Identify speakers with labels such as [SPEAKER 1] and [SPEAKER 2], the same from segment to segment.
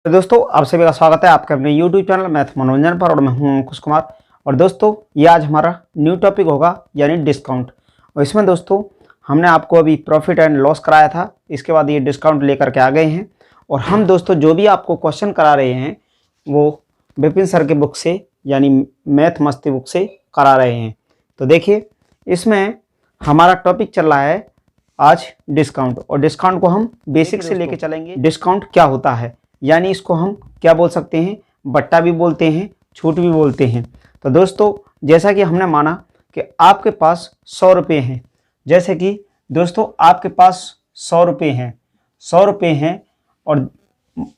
[SPEAKER 1] तो दोस्तों आप सभी का स्वागत है आपके अपने YouTube चैनल मैथ मनोरंजन पर। और मैं हूं अंकुश कुमार। और दोस्तों ये आज हमारा न्यू टॉपिक होगा यानी डिस्काउंट। और इसमें दोस्तों हमने आपको अभी प्रॉफिट एंड लॉस कराया था, इसके बाद ये डिस्काउंट लेकर के आ गए हैं। और हम दोस्तों जो भी आपको क्वेश्चन करा रहे हैं वो विपिन सर के बुक से यानी मैथ मस्ती बुक से करा रहे हैं। तो देखिए इसमें हमारा टॉपिक चल रहा है आज डिस्काउंट, और डिस्काउंट को हम बेसिक से लेके चलेंगे। डिस्काउंट क्या होता है, यानी इसको हम क्या बोल सकते हैं, बट्टा भी बोलते हैं, छूट भी बोलते हैं। तो दोस्तों जैसा कि हमने माना कि आपके पास 100 रुपये हैं, जैसे कि दोस्तों आपके पास 100 रुपये हैं, 100 रुपये हैं और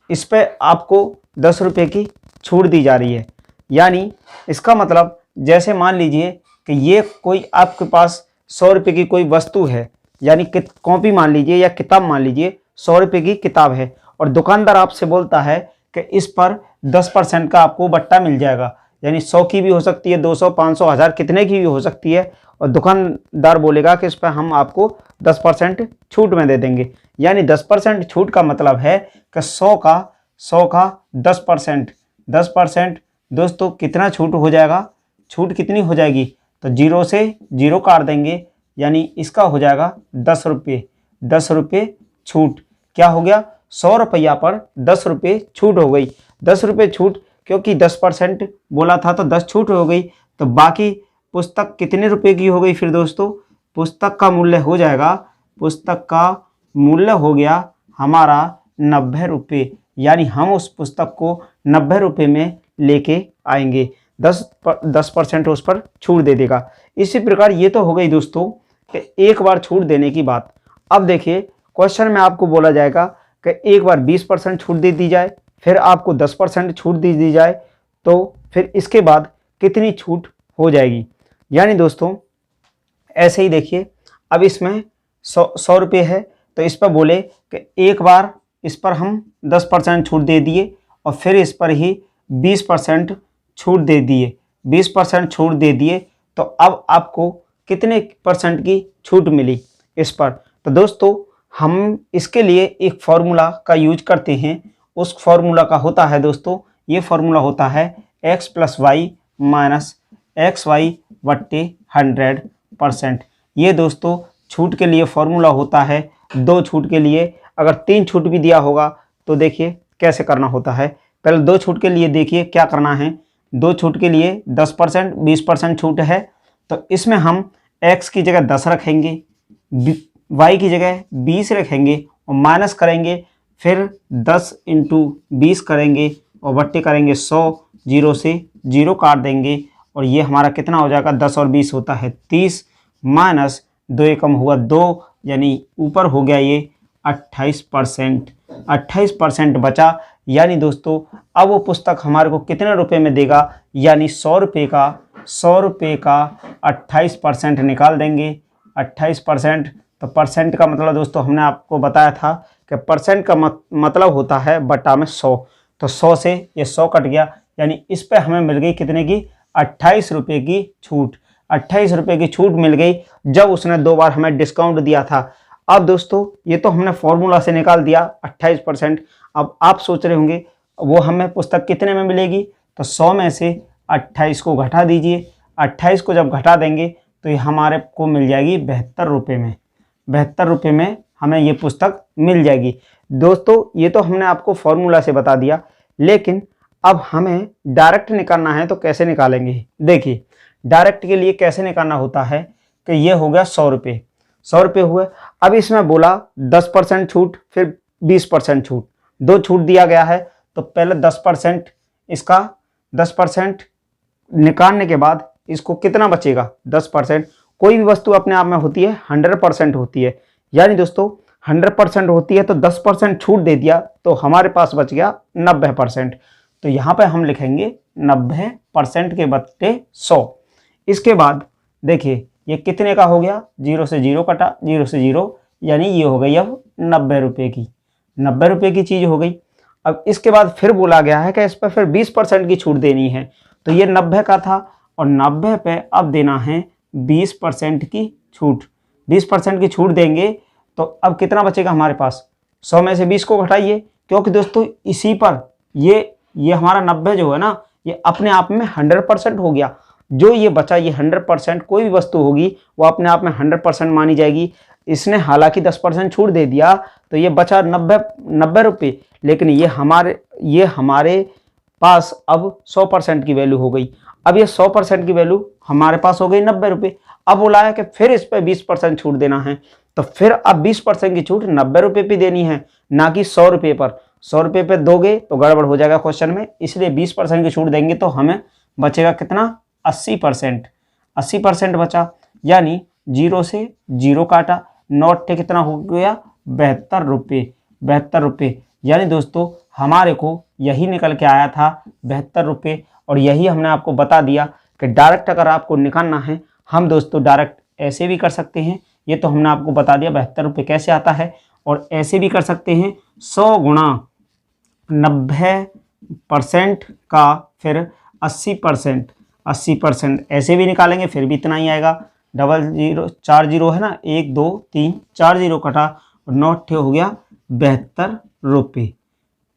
[SPEAKER 1] इस पर आपको 10 रुपये की छूट दी जा रही है। यानी इसका मतलब जैसे मान लीजिए कि ये कोई आपके पास 100 रुपये की कोई वस्तु है, यानी कॉपी मान लीजिए या किताब मान लीजिए, 100 रुपये की किताब है और दुकानदार आपसे बोलता है कि इस पर 10% का आपको बट्टा मिल जाएगा। यानी 100 की भी हो सकती है, 200, 500, 1000 कितने की भी हो सकती है। और दुकानदार बोलेगा कि इस पर हम आपको 10% छूट में दे देंगे। यानी 10% छूट का मतलब है कि 100 का 10%, 10% दोस्तों कितना छूट हो जाएगा, छूट कितनी हो जाएगी, तो 0 से 0 काट देंगे। यानी इसका हो जाएगा 10 रुपये, 10 रुपये छूट। क्या हो गया, 100 रुपया पर 10 रुपये छूट हो गई। 10 रुपये छूट, क्योंकि 10% बोला था तो 10 छूट हो गई। तो बाकी पुस्तक कितने रुपए की हो गई फिर दोस्तों, पुस्तक का मूल्य हो जाएगा, पुस्तक का मूल्य हो गया हमारा 90 रुपये। यानी हम उस पुस्तक को 90 रुपये में लेके आएंगे। 10% उस पर छूट दे देगा। इसी प्रकार ये तो हो गई दोस्तों कि एक बार छूट देने की बात। अब देखिए क्वेश्चन में आपको बोला जाएगा कि एक बार 20% छूट दे दी जाए, फिर आपको 10% छूट दे दी जाए, तो फिर इसके बाद कितनी छूट हो जाएगी। यानी दोस्तों ऐसे ही देखिए, अब इसमें 100 रुपये है, तो इस पर बोले कि एक बार इस पर हम 10% छूट दे दिए और फिर इस पर ही 20% छूट दे दिए, 20% छूट दे दिए, तो अब आपको कितने परसेंट की छूट मिली इस पर। तो दोस्तों हम इसके लिए एक फार्मूला का यूज करते हैं। उस फार्मूला का होता है दोस्तों, ये फार्मूला होता है x + y - xy बट्टे 100%। ये दोस्तों छूट के लिए फार्मूला होता है। 2 छूट के लिए, अगर 3 छूट भी दिया होगा तो देखिए कैसे करना होता है। पहले 2 छूट के लिए देखिए क्या करना है। 2 छूट के लिए 10%, 20% छूट है, तो इसमें हम x की जगह 10 रखेंगे, y की जगह 20 रखेंगे और माइनस करेंगे, फिर 10 × 20 करेंगे और बट्टे करेंगे 100, 0 से 0 काट देंगे और ये हमारा कितना हो जाएगा, 10 और 20 होता है 30, माइनस 2 एकम हुआ 2, यानी ऊपर हो गया ये 28%, 28% बचा। यानी दोस्तों अब वो पुस्तक हमारे को कितने रुपए में देगा, यानी 100 रुपये का 28% निकाल देंगे। 28%, तो परसेंट का मतलब दोस्तों हमने आपको बताया था कि परसेंट का मतलब होता है बटा में 100। तो 100 से ये 100 कट गया, यानी इस पे हमें मिल गई कितने की, 28 रुपये की छूट। 28 रुपये की छूट मिल गई जब उसने 2 बार हमें डिस्काउंट दिया था। अब दोस्तों ये तो हमने फॉर्मूला से निकाल दिया 28%। अब आप सोच रहे होंगे वो हमें पुस्तक कितने में मिलेगी, तो 100 में से 28 को घटा दीजिए। 28 को जब घटा देंगे तो ये हमारे को मिल जाएगी 72 रुपये में। 72 रुपये में हमें ये पुस्तक मिल जाएगी। दोस्तों ये तो हमने आपको फॉर्मूला से बता दिया, लेकिन अब हमें डायरेक्ट निकालना है तो कैसे निकालेंगे। देखिए डायरेक्ट के लिए कैसे निकालना होता है कि ये हो गया 100 रुपये, 100 रुपये हुए। अब इसमें बोला 10% छूट, फिर 20% छूट, 2 छूट दिया गया है। तो पहले 10%, इसका 10% निकालने के बाद इसको कितना बचेगा, 10%। कोई भी वस्तु अपने आप में होती है 100% होती है, यानी दोस्तों 100% होती है, तो 10% छूट दे दिया तो हमारे पास बच गया 90%। तो यहाँ पे हम लिखेंगे 90% के बट्टे 100। इसके बाद देखिए ये कितने का हो गया, 0 से 0 कटा, 0 से 0, यानी ये हो गई अब 90 रुपये की, 90 रुपये की चीज़ हो गई। अब इसके बाद फिर बोला गया है कि इस पर फिर 20% की छूट देनी है। तो ये 90 का था और 90 पे अब देना है 20% की छूट। 20% की छूट देंगे तो अब कितना बचेगा हमारे पास, 100 में से 20 को घटाइए, क्योंकि दोस्तों इसी पर ये हमारा 90 जो है ना, ये अपने आप में 100% हो गया। जो ये बचा ये 100%, कोई भी वस्तु होगी वो अपने आप में 100% मानी जाएगी। इसने हालांकि 10% छूट दे दिया तो ये बचा 90 रुपये, लेकिन ये हमारे पास अब 100% की वैल्यू हो गई। अब ये 100% की वैल्यू हमारे पास हो गई 90 रुपये। अब बोला है कि फिर इस पर 20% छूट देना है, तो फिर अब 20% की छूट 90 रुपये पे देनी है, ना कि 100 रुपये पर। 100 रुपये पे दोगे तो गड़बड़ हो जाएगा क्वेश्चन में, इसलिए 20% की छूट देंगे तो हमें बचेगा कितना, 80%। 80% बचा, यानी 0 से 0 काटा, नौट थे कितना हो गया, 72 रुपये। 72 रुपये, यानी दोस्तों हमारे को यही निकल के आया था 72 रुपये। और यही हमने आपको बता दिया कि डायरेक्ट अगर आपको निकालना है, हम दोस्तों डायरेक्ट ऐसे भी कर सकते हैं। ये तो हमने आपको बता दिया 72 रुपये कैसे आता है, और ऐसे भी कर सकते हैं 100 गुणा 90% का फिर 80%। 80% ऐसे भी निकालेंगे फिर भी इतना ही आएगा। 4 जीरो है ना, 1 2 3 4 जीरो कटा और नौट हो गया 72 रुपये।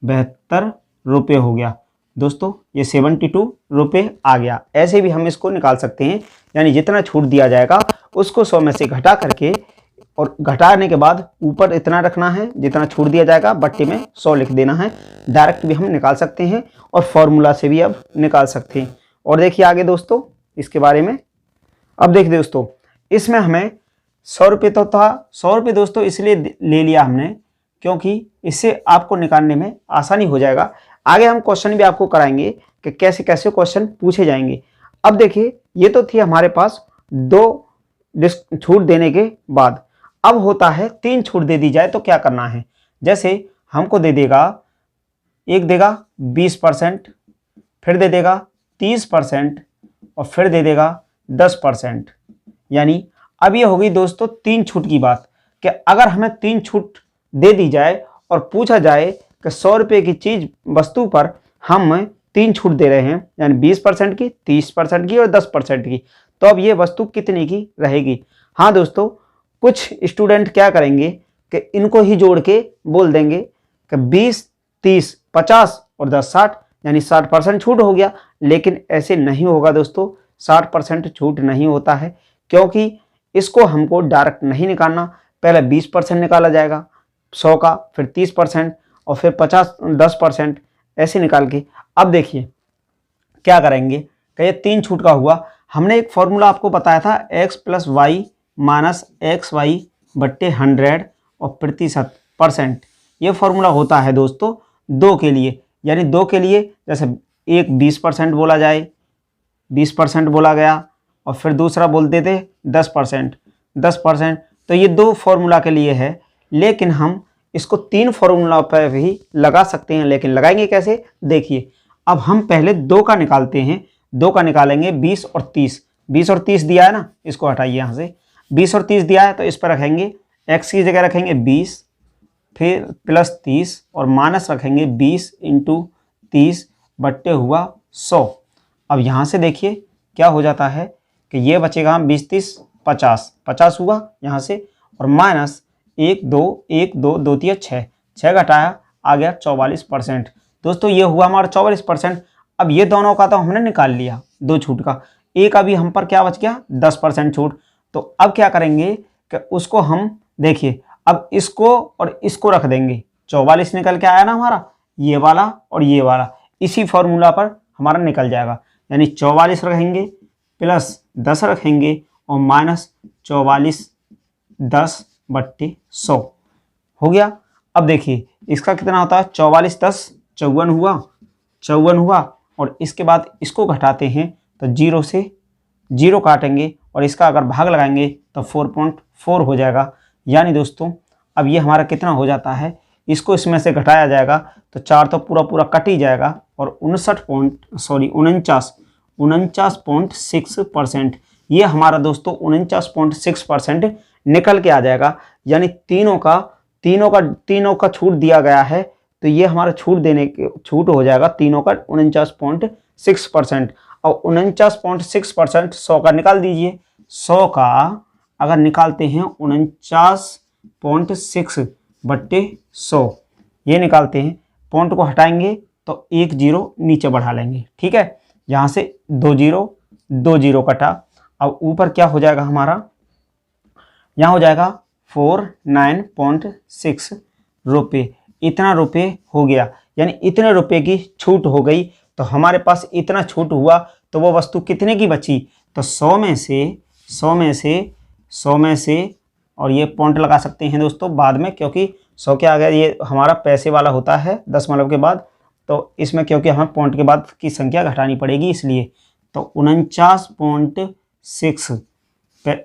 [SPEAKER 1] 72 रुपये हो गया दोस्तों, ये 72 रुपये आ गया। ऐसे भी हम इसको निकाल सकते हैं, यानी जितना छूट दिया जाएगा उसको 100 में से घटा करके, और घटाने के बाद ऊपर इतना रखना है जितना छूट दिया जाएगा, बट्टे में 100 लिख देना है। डायरेक्ट भी हम निकाल सकते हैं और फॉर्मूला से भी अब निकाल सकते हैं। और देखिए आगे दोस्तों इसके बारे में। अब देखिए दोस्तों, इसमें हमें 100 रुपये तो था, 100 रुपये दोस्तों इसलिए ले लिया हमने क्योंकि इससे आपको निकालने में आसानी हो जाएगा। आगे हम क्वेश्चन भी आपको कराएंगे कि कैसे कैसे क्वेश्चन पूछे जाएंगे। अब देखिए ये तो थी हमारे पास 2 छूट देने के बाद। अब होता है 3 छूट दे दी जाए तो क्या करना है। जैसे हमको दे देगा, एक देगा 20%, फिर दे देगा 30% और फिर दे देगा 10%। यानी अब ये हो गई दोस्तों 3 छूट की बात, कि अगर हमें 3 छूट दे दी जाए और पूछा जाए कि 100 रुपये की चीज वस्तु पर हम 3 छूट दे रहे हैं, यानी 20% की, 30% की और 10% की, तो अब ये वस्तु कितने की रहेगी। हाँ दोस्तों, कुछ स्टूडेंट क्या करेंगे कि इनको ही जोड़ के बोल देंगे कि 20, 30, 50 और 10, 60, यानी 60% छूट हो गया। लेकिन ऐसे नहीं होगा दोस्तों, 60% छूट नहीं होता है, क्योंकि इसको हमको डायरेक्ट नहीं निकालना। पहले 20% निकाला जाएगा 100 का, फिर 30% और फिर 10% ऐसे निकाल के। अब देखिए क्या करेंगे कि ये 3 छूट का हुआ। हमने एक फॉर्मूला आपको बताया था, x + y - xy बट्टे 100 और प्रतिशत%। ये फॉर्मूला होता है दोस्तों 2 के लिए, यानी 2 के लिए जैसे एक 20% बोला जाए, 20% बोला गया, और फिर दूसरा बोलते थे 10%, 10%। तो ये 2 फॉर्मूला के लिए है, लेकिन हम इसको 3 फॉर्मूला पर भी लगा सकते हैं। लेकिन लगाएंगे कैसे, देखिए अब हम पहले 2 का निकालते हैं। 2 का निकालेंगे 20 और 30। 20 और 30 दिया है ना, इसको हटाइए यहाँ से। 20 और 30 दिया है तो इस पर रखेंगे, x की जगह रखेंगे 20, फिर प्लस 30 और माइनस रखेंगे 20 × 30 बट्टे हुआ 100। अब यहाँ से देखिए क्या हो जाता है कि ये बचेगा 20 30 50, 50 हुआ यहाँ से, और माइनस 1 2 1 2 2 3 6, 6 घटाया आ गया 44%। दोस्तों ये हुआ हमारा 44%। अब ये दोनों का तो हमने निकाल लिया, 2 छूट का। एक अभी हम पर क्या बच गया, 10% छूट। तो अब क्या करेंगे कि उसको हम देखिए, अब इसको और इसको रख देंगे। 44 निकल के आया ना हमारा, ये वाला और ये वाला, इसी फॉर्मूला पर हमारा निकल जाएगा। यानी 44 रखेंगे प्लस 10 रखेंगे और माइनस 44 10 बट्टे 100 हो गया। अब देखिए इसका कितना होता है, 44 10 54 हुआ, 54 हुआ, और इसके बाद इसको घटाते हैं तो 0 से 0 काटेंगे और इसका अगर भाग लगाएंगे तो 4.4 हो जाएगा। यानी दोस्तों अब ये हमारा कितना हो जाता है, इसको इसमें से घटाया जाएगा तो 4 तो पूरा कट ही जाएगा, और 49.6% ये हमारा दोस्तों 49.6% निकल के आ जाएगा। यानी तीनों का छूट दिया गया है, तो ये हमारा छूट हो जाएगा तीनों का 49.6%। और 49.6% 100 का निकाल दीजिए। 100 का अगर निकालते हैं 49.6 बट्टे 100, ये निकालते हैं, पॉइंट को हटाएंगे तो एक जीरो नीचे बढ़ा लेंगे। ठीक है, यहाँ से 2 जीरो कटा। अब ऊपर क्या हो जाएगा हमारा, यहाँ हो जाएगा 49.6 रुपये। इतना रुपये हो गया, यानी इतने रुपये की छूट हो गई। तो हमारे पास इतना छूट हुआ तो वो वस्तु कितने की बची, तो 100 में से और ये पॉइंट लगा सकते हैं दोस्तों बाद में, क्योंकि 100 के आगे ये हमारा पैसे वाला होता है दशमलव के बाद, तो इसमें क्योंकि हमें पॉइंट के बाद की संख्या घटानी पड़ेगी इसलिए। तो 49.6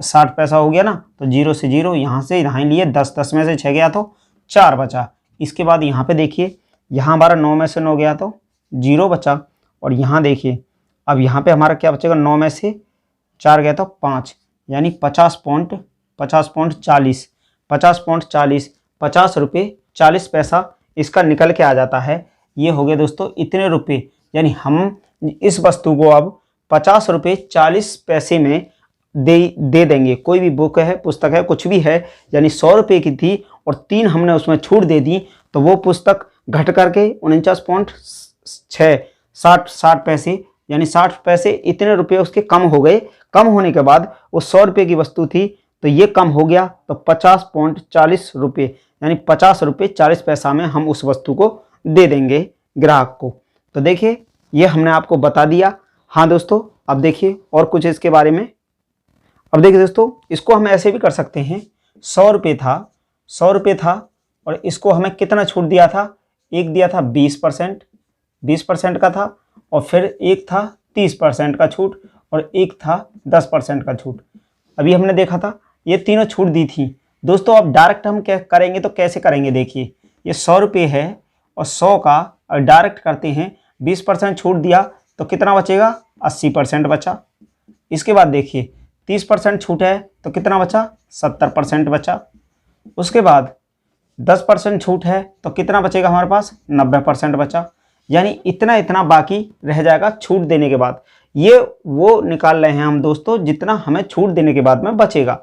[SPEAKER 1] 60 पैसा हो गया ना। तो जीरो से जीरो यहाँ से यहाँ लिए 10 में से 6 गया तो 4 बचा। इसके बाद यहाँ पे देखिए, यहाँ हमारा 9 में से 9 गया तो 0 बचा। और यहाँ देखिए अब यहाँ पे हमारा क्या बचेगा, 9 में से 4 गया तो 5, यानी 50.40 50 रुपये 40 पैसा इसका निकल के आ जाता है। ये हो गए दोस्तों इतने रुपये, यानी हम इस वस्तु को अब 50 रुपये 40 पैसे में दे देंगे। कोई भी बुक है, पुस्तक है, कुछ भी है, यानी 100 रुपये की थी और 3 हमने उसमें छूट दे दी, तो वो पुस्तक घट करके 49.60 पैसे, यानी 60 पैसे इतने रुपये उसके कम हो गए। कम होने के बाद वो 100 रुपये की वस्तु थी तो ये कम हो गया, तो 50.40 रुपये, यानी 50 रुपये 40 पैसा में हम उस वस्तु को दे देंगे ग्राहक को। तो देखिए ये हमने आपको बता दिया। हाँ दोस्तों, अब देखिए और कुछ इसके बारे में। अब देखिए दोस्तों, इसको हम ऐसे भी कर सकते हैं। 100 रुपये था और इसको हमें कितना छूट दिया था, एक दिया था 20% का था, और फिर एक था 30% का छूट, और एक था 10% का छूट। अभी हमने देखा था ये तीनों छूट दी थी दोस्तों। अब डायरेक्ट हम क्या करेंगे, तो कैसे करेंगे, देखिए ये 100 रुपये है और 100 का डायरेक्ट करते हैं, 20% छूट दिया तो कितना बचेगा, 80% बचा। इसके बाद देखिए 30% छूट है तो कितना बचा, 70% बचा। उसके बाद 10% छूट है तो कितना बचेगा हमारे पास, 90% बचा। यानी इतना बाकी रह जाएगा छूट देने के बाद। ये वो निकाल रहे हैं हम दोस्तों जितना हमें छूट देने के बाद में बचेगा।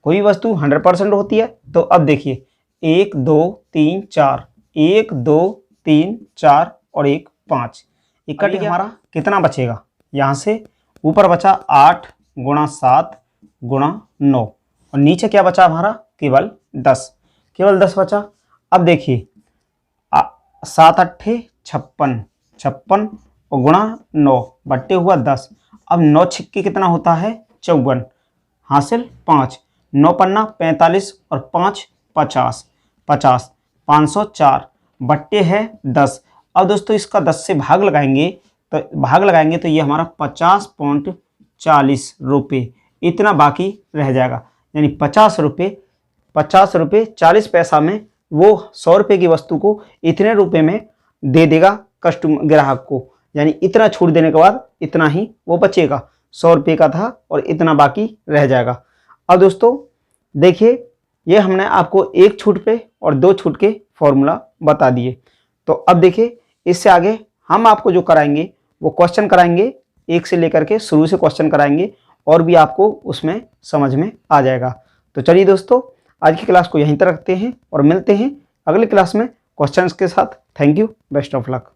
[SPEAKER 1] कोई वस्तु 100% होती है, तो अब देखिए 1 2 3 4 1 2 3 4 और 1 5 इकट्ठे हमारा कितना बचेगा, यहाँ से ऊपर बचा 8 गुणा 7 गुणा 9, और नीचे क्या बचा हमारा, केवल 10 बचा। अब देखिए 7 8 56 और गुणा 9 बट्टे हुआ 10। अब 9 छिक्के कितना होता है, 54, हासिल 5, 9 पन्ना 45 और 5 50, 504 बट्टे है 10। अब दोस्तों इसका 10 से भाग लगाएंगे तो ये हमारा 50.40 रुपये इतना बाकी रह जाएगा। यानी 50 रुपये 40 पैसा में वो 100 रुपये की वस्तु को इतने रुपये में दे देगा कस्टमर ग्राहक को। यानी इतना छूट देने के बाद इतना ही वो बचेगा, 100 रुपये का था और इतना बाकी रह जाएगा। अब दोस्तों देखिए ये हमने आपको 1 छूट पे और 2 छूट के फॉर्मूला बता दिए। तो अब देखिए इससे आगे हम आपको जो कराएंगे वो क्वेश्चन कराएंगे, 1 से लेकर के शुरू से क्वेश्चन कराएंगे और भी आपको उसमें समझ में आ जाएगा। तो चलिए दोस्तों आज की क्लास को यहीं तक रखते हैं और मिलते हैं अगली क्लास में क्वेश्चंस के साथ। Thank you, best of luck.